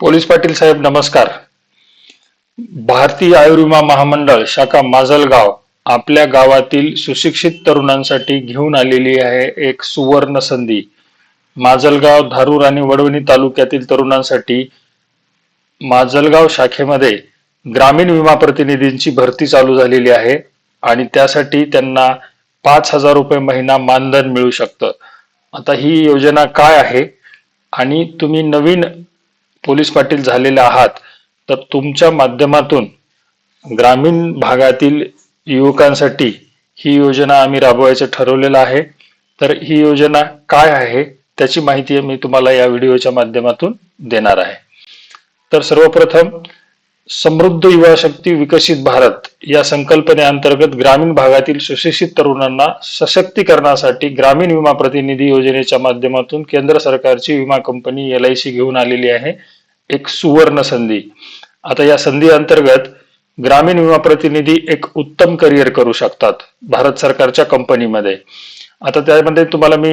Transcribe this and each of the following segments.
Police Patil साहेब नमस्कार. भारतीय आयुर्विमा महामंडळ शाखा माजलगाव आपल्या गावातील सुशिक्षित तरुणांसाठी घेऊन आलेली आहे एक सुवर्ण संधी. माजलगाव, धारूर आणि वडवणी तालुक्यातील तरुणांसाठी माजलगाव शाखेमध्ये ग्रामीण विमा प्रतिनिधींची भरती चालू झालेली आहे आणि त्यासाठी त्यांना 5,000 रुपये महिना मानधन मिळू शकतं. आता ही योजना काय आहे आणि तुम्ही नवीन पोलीस पाटील झालेले आहात तर तुमच्या माध्यमातून ग्रामीण भागातील युवकांसाठी ही योजना आम्ही राबवायचं ठरवलेलं आहे. तर ही योजना काय आहे त्याची माहिती मी तुम्हाला या व्हिडिओच्या माध्यमातून देणार आहे. तर सर्वप्रथम समृद्ध युवा शक्ती विकसित भारत या संकल्पनेअंतर्गत ग्रामीण भागातील सुशिक्षित तरुणांना सशक्तीकरणासाठी ग्रामीण विमा प्रतिनिधी योजनेच्या माध्यमातून केंद्र सरकारची विमा कंपनी LIC घेऊन आलेली आहे एक सुवर्ण संधी. आता या संधी अंतर्गत ग्रामीण विमा प्रतिनिधी एक उत्तम करिअर करू शकतात भारत सरकारच्या कंपनीमध्ये. आता त्यामध्ये तुम्हाला मी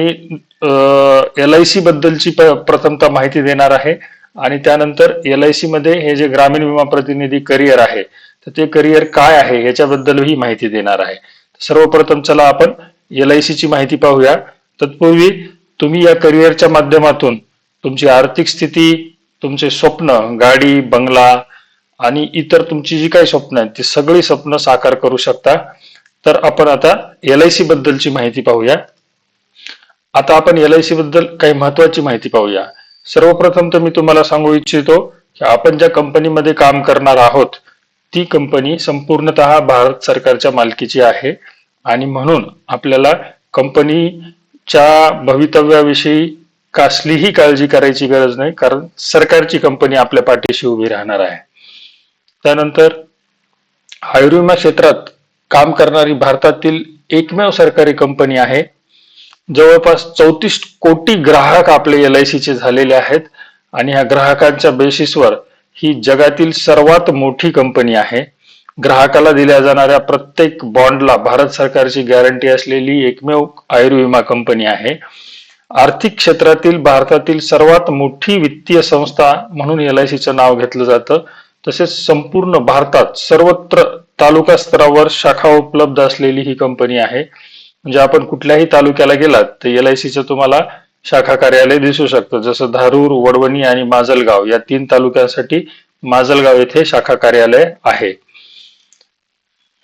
LIC बद्दलची प्रथमतः माहिती देणार आहे आणि त्यानंतर LIC मध्ये हे जे ग्रामीण विमा प्रतिनिधी करिअर आहे तर ते करिअर काय आहे याच्याबद्दलही माहिती देणार आहे. सर्वप्रथम चला आपण LIC ची माहिती पाहूया. तत्पूर्वी तुम्ही या करिअरच्या माध्यमातून तुमची आर्थिक स्थिती, तुमचे स्वप्न, गाडी, बंगला आणि इतर तुमची जी काही स्वप्न आहेत ती सगळी स्वप्न साकार करू शकता. तर आपण आता LIC बद्दलची माहिती पाहूया. आता आपण LIC बद्दल काही महत्वाची माहिती पाहूया. सर्वप्रथम तर मी तुम्हाला सांगू इच्छितो की आपण ज्या कंपनीमध्ये काम करणार आहोत ती कंपनी संपूर्णतः भारत सरकारच्या मालकीची आहे आणि म्हणून आपल्याला कंपनीच्या भवितव्याविषयी कसलीही काळजी करायची गरज नाही, कारण सरकारची कंपनी आपल्या पाठीशी उभी राहणार आहे. त्यानंतर आयुर्विमा क्षेत्रात काम करणारी भारतातील एकमेव सरकारी कंपनी आहे. जवळपास 34 कोटी ग्राहक आपले LIC चे झालेले आहेत आणि ह्या ग्राहकांच्या बेसिसवर ही जगातील सर्वात मोठी कंपनी आहे. ग्राहकाला दिल्या जाणाऱ्या प्रत्येक बॉन्डला भारत सरकारची गॅरंटी असलेली एकमेव आयुर्विमा कंपनी आहे. आर्थिक क्षेत्रातील भारतातील सर्वात मोठी वित्तीय संस्था म्हणून LICचं नाव घेतलं जातं. तसेच संपूर्ण भारतात सर्वत्र तालुका स्तरावर शाखा उपलब्ध असलेली ही कंपनी आहे. म्हणजे आपण कुठल्याही तालुक्याला गेलात तर LICचं तुम्हाला शाखा कार्यालय दिसू शकतं. जसं धारूर, वडवणी आणि माजलगाव या 3 तालुक्यांसाठी माजलगाव येथे शाखा कार्यालय आहे.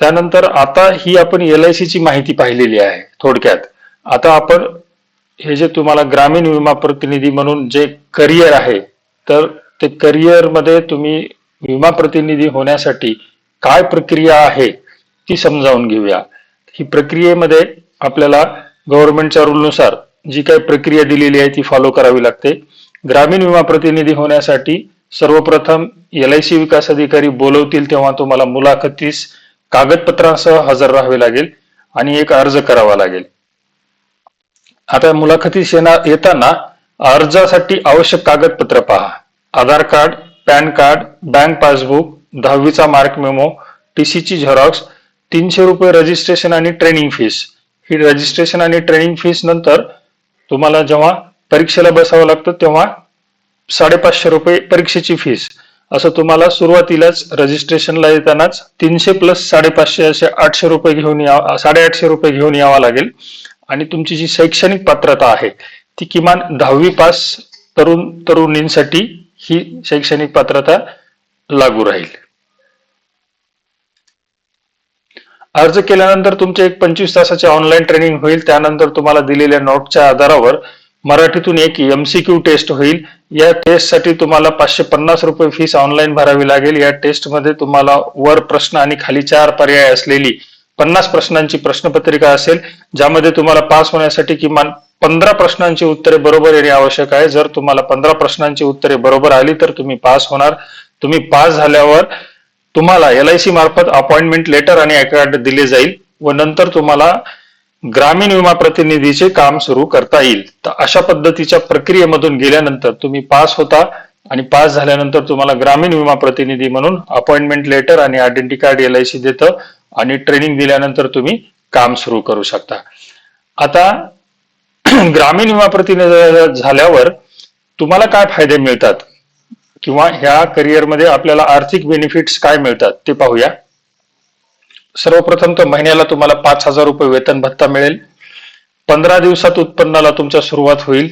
त्यानंतर आता ही आपण LIC ची माहिती पाहिलेली आहे थोडक्यात. आता आपण हे जे तुम्हाला ग्रामीण विमा प्रतिनिधी म्हणून जे करिअर आहे तर ते करिअर मध्ये तुम्ही विमा प्रतिनिधी होण्यासाठी काय प्रक्रिया आहे ती समजावून घेऊया. ही प्रक्रियेमध्ये आपल्याला गव्हर्नमेंटच्या रूलनुसार जी काही प्रक्रिया दिलेली आहे ती फॉलो करावी लागते. ग्रामीण विमा प्रतिनिधी होण्यासाठी सर्वप्रथम LIC विकास अधिकारी बोलवतील तेव्हा तुम्हाला मुलाखतीस कागदपत्रांसह हजर राहावे लागेल आणि एक अर्ज करावा लागेल. आता मुलाखतीस येताना अर्जासाठी आवश्यक कागदपत्र पहा. Aadhaar card, pan card, bank passbook, 10वीचा मार्क मेमो, TC ची झेरॉक्स, 300 रुपये रजिस्ट्रेशन आणि ट्रेनिंग फीस. ही रजिस्ट्रेशन आणि ट्रेनिंग फीस नंतर तुम्हाला जेव्हा परीक्षेला बसावं लागतं तेव्हा 550 रुपये परीक्षेची फीस. असं तुम्हाला सुरुवातीलाच रजिस्ट्रेशनला येतानाच 300 प्लस 550 असे 800 रुपये घेऊन 850 रुपये घेऊन यावं लागेल. आणि तुमची जी शैक्षणिक पात्रता आहे ती किमान 10वी पास तरुणींसाठी ही शैक्षणिक पात्रता लागू राहील. अर्ज केल्यानंतर तुमचे एक 25 तासाचे ऑनलाईन ट्रेनिंग होईल. त्यानंतर तुम्हाला दिलेल्या नोटच्या आधारावर मराठीतून एक MCQ टेस्ट होईल. या टेस्टसाठी तुम्हाला 550 रुपये फीस ऑनलाईन भरावी लागेल. या टेस्टमध्ये तुम्हाला वर प्रश्न आणि खाली 4 पर्याय असलेली 50 प्रश्नांची प्रश्नपत्रिका असेल, ज्यामध्ये तुम्हाला पास होण्यासाठी किमान 15 प्रश्नांची उत्तरे बरोबर येणे आवश्यक आहे. जर तुम्हाला 15 प्रश्नांची उत्तरे बरोबर आली तर तुम्ही पास होणार. तुम्ही पास झाल्यावर तुम्हाला LIC मार्फत अपॉइंटमेंट लेटर आणि कार्ड दिले जाईल व नंतर तुम्हाला ग्रामीण विमा प्रतिनिधीचे काम सुरू करता येईल. तर अशा पद्धतीच्या प्रक्रियेमधून गेल्यानंतर तुम्ही पास होता आणि पास झाल्यानंतर तुम्हाला ग्रामीण विमा प्रतिनिधी म्हणून अपॉइंटमेंट लेटर आणि आयडेंटिटी कार्ड LIC देतं आणि ट्रेनिंग दिल्यानंतर तुम्ही काम सुरू करू शकता. आता ग्रामीण विमा प्रतिनिधी झाल्यावर तुम्हाला काय फायदे मिळतात किंवा ह्या करिअरमध्ये आपल्याला आर्थिक बेनिफिट्स काय मिळतात ते पाहूया. सर्वप्रथम तर महिन्याला तुम्हाला 5,000 रुपये वेतन भत्ता मिळेल. 15 दिवसात उत्पन्नाला तुमच्या सुरुवात होईल.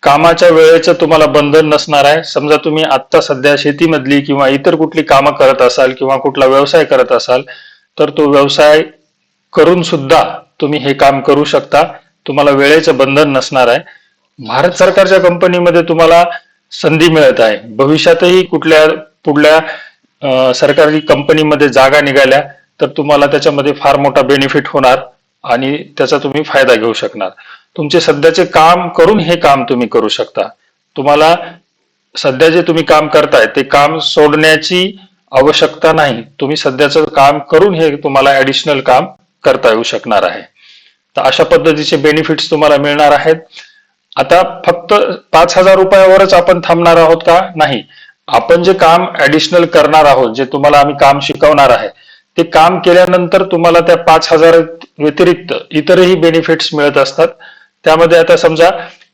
कामाच्या वेळेचं तुम्हाला बंधन नसणार आहे. समजा तुम्ही आत्ता सध्या शेतीमधली किंवा इतर कुठली कामं करत असाल किंवा कुठला व्यवसाय करत असाल तर तो व्यवसाय करून सुद्धा तुम्ही हे काम करू शकता. तुम्हाला वेळेचं बंधन नसणार आहे. भारत सरकारच्या कंपनीमध्ये तुम्हाला संधी मिळत आहे. भविष्यातही कुठल्या पुढल्या सरकारी कंपनीमध्ये जागा निघाल्या तर तुम्हाला त्याच्यामध्ये फार मोठा बेनिफिट होणार आणि त्याचा तुम्ही फायदा घेऊ शकणार. तुमचे सध्याचे काम करून हे काम तुम्ही करू शकता. तुम्हाला सध्या जे तुम्ही काम करताय ते काम सोडण्याची आवश्यकता नाही. तुम्ही सध्याचं काम करून हे तुम्हाला ऍडिशनल काम करता येऊ शकणार आहे. तर अशा पद्धतीचे बेनिफिट्स तुम्हाला मिळणार आहेत. आता फक्त 5,000 रुपयावरच आपण थांबणार आहोत का? नाही. आपण जे काम ऍडिशनल करणार आहोत, जे तुम्हाला आम्ही काम शिकवणार आहे, ते काम केल्यानंतर तुम्हाला त्या 5,000 व्यतिरिक्त इतरही बेनिफिट्स मिळत असतात. त्यामध्ये आता समजा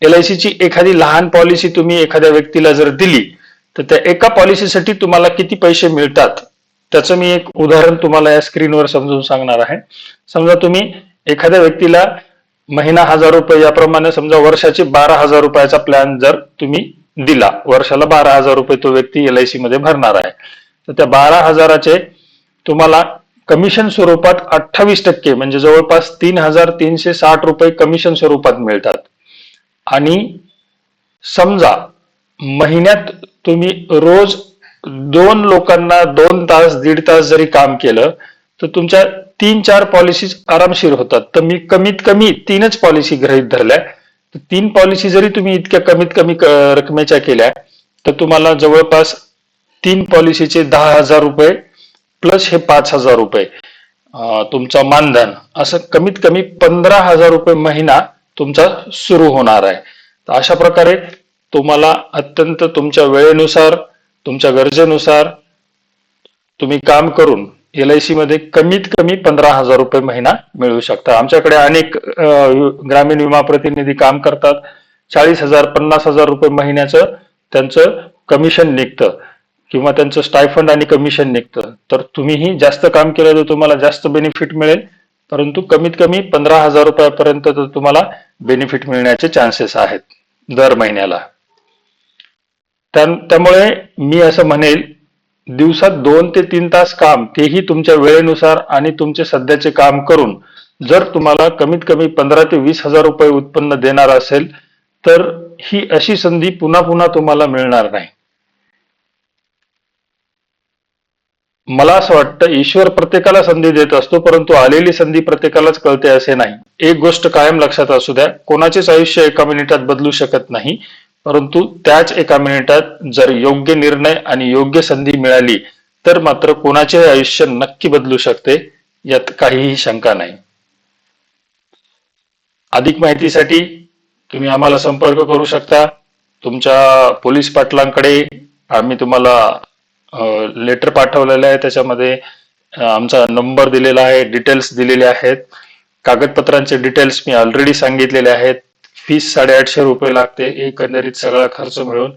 LIC ची एखादी लहान पॉलिसी तुम्ही एखाद्या व्यक्तीला जर दिली तर त्या एका पॉलिसीसाठी तुम्हाला किती पैसे मिळतात त्याचं मी एक उदाहरण तुम्हाला या स्क्रीनवर समजून सांगणार आहे. समजा तुम्ही एखाद्या व्यक्तीला महिना 1,000 रुपये याप्रमाणे समजा वर्षाचे 12,000 रुपयाचा प्लॅन जर तुम्ही दिला, वर्षाला 12,000 रुपये तो व्यक्ती LIC मध्ये भरणार आहे, तर त्या 12,000चे तुम्हाला कमिशन स्वरूपात 28% म्हणजे जवळपास 3,360 रुपये कमिशन स्वरूपात मिळतात. आणि समजा महिन्यात तुम्ही रोज 2 लोकांना 2 तास 1.5 तास जरी काम केलं तर तुमच्या 3-4 पॉलिसीज आरामशीर होतात. तर मी कमीत कमी 3च पॉलिसी गृहीत धरल्या. 3 पॉलिसी जरी तुम्ही इतक्या कमीत कमी रकमेच्या केल्या तर तुम्हाला जवळपास 3 पॉलिसीचे 10,000 रुपये प्लस हे 5,000 रुपये तुमचा मानधन, असं कमीत कमी 15,000 रुपये महिना तुमचा सुरू होणार आहे. तर अशा प्रकारे तुम्हाला अत्यंत तुमच्या वेळेनुसार, तुमच्या गरजेनुसार तुम्ही काम करून LIC मध्ये कमीत कमी 15,000 रुपये महिना मिळवू शकता. आमच्याकडे अनेक ग्रामीण विमा प्रतिनिधी काम करतात. 40,000 50,000 रुपये महिन्याचं त्यांचं कमिशन निघतं किंवा त्यांचं स्टायफंड आणि कमिशन निघतं. तर तुम्हीही जास्त काम केलं तर तुम्हाला जास्त बेनिफिट मिळेल, परंतु कमीत कमी 15,000 रुपयापर्यंत तर तुम्हाला बेनिफिट मिळण्याचे चान्सेस आहेत दर महिन्याला. त्यामुळे मी असं म्हणेल, दिवसात 2 ते 3 तास काम, तेही तुमच्या वेळेनुसार आणि तुमचे सध्याचे काम करून जर तुम्हाला कमीत कमी 15,000 ते 20,000 रुपये उत्पन्न देणार असेल तर ही अशी संधी पुन्हा पुन्हा तुम्हाला मिळणार नाही. मला असं वाटतं ईश्वर प्रत्येकाला संधी देत असतो, परंतु आलेली संधी प्रत्येकालाच कळते असे नाही. एक गोष्ट कायम लक्षात असू द्या, कोणाचेच आयुष्य एका मिनिटात बदलू शकत नाही, परंतु त्याच एका मिनिटात जर योग्य निर्णय आणि योग्य संधी मिळाली तर मात्र कोणाचेही आयुष्य नक्की बदलू शकते, यात काहीही शंका नाही. अधिक माहितीसाठी तुम्ही आम्हाला संपर्क करू शकता. तुमच्या पोलीस पाटलांकडे आम्ही तुम्हाला लेटर पाठवलेलं आहे, त्याच्यामध्ये आमचा नंबर दिलेला आहे, डिटेल्स दिलेले आहेत. कागदपत्रांचे डिटेल्स मी ऑलरेडी सांगितलेले आहेत. फीस 850 रुपये लागते एकंदरीत सगळा खर्च मिळून,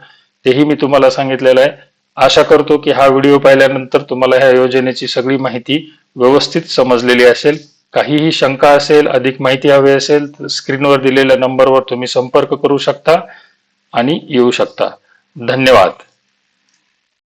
तेही मी तुम्हाला सांगितलेलं आहे. आशा करतो की हा व्हिडिओ पाहिल्यानंतर तुम्हाला ह्या योजनेची सगळी माहिती व्यवस्थित समजलेली असेल. काहीही शंका असेल, अधिक माहिती हवी असेल तर स्क्रीनवर दिलेल्या नंबरवर तुम्ही संपर्क करू शकता आणि येऊ शकता. धन्यवाद.